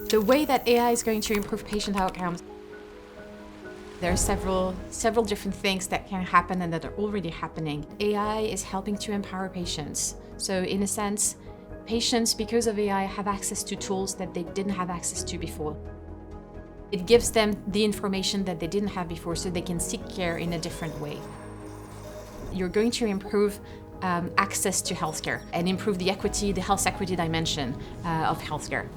The way that AI is going to improve patient outcomes, there are several different things that can happen and that are already happening. AI is helping to empower patients. So in a sense, patients, because of AI, have access to tools that they didn't have access to before. It gives them the information that they didn't have before so they can seek care in a different way. You're going to improve access to healthcare and improve the equity, the health equity dimension of healthcare.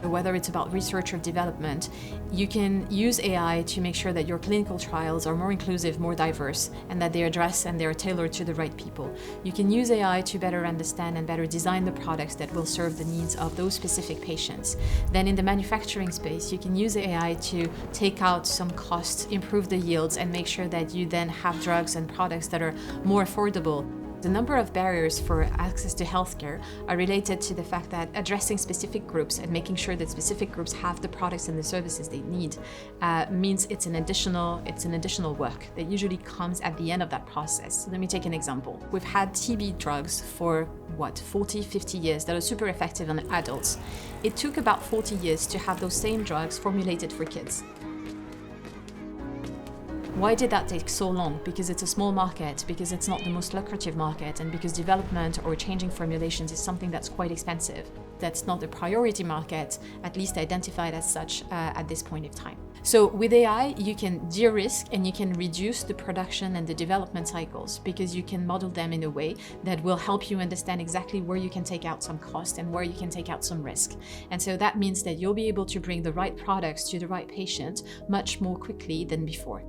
Whether it's about research or development, you can use AI to make sure that your clinical trials are more inclusive, more diverse, and that they address and they're tailored to the right people. You can use AI to better understand and better design the products that will serve the needs of those specific patients. Then in the manufacturing space, you can use AI to take out some costs, improve the yields, and make sure that you then have drugs and products that are more affordable. The number of barriers for access to healthcare are related to the fact that addressing specific groups and making sure that specific groups have the products and the services they need means it's an additional work that usually comes at the end of that process. So let me take an example. We've had TB drugs for 40, 50 years that are super effective on adults. It took about 40 years to have those same drugs formulated for kids. Why did that take so long? Because it's a small market, because it's not the most lucrative market, and because development or changing formulations is something that's quite expensive. That's not a priority market, at least identified as such at this point in time. So with AI, you can de-risk and you can reduce the production and the development cycles because you can model them in a way that will help you understand exactly where you can take out some cost and where you can take out some risk. And so that means that you'll be able to bring the right products to the right patient much more quickly than before.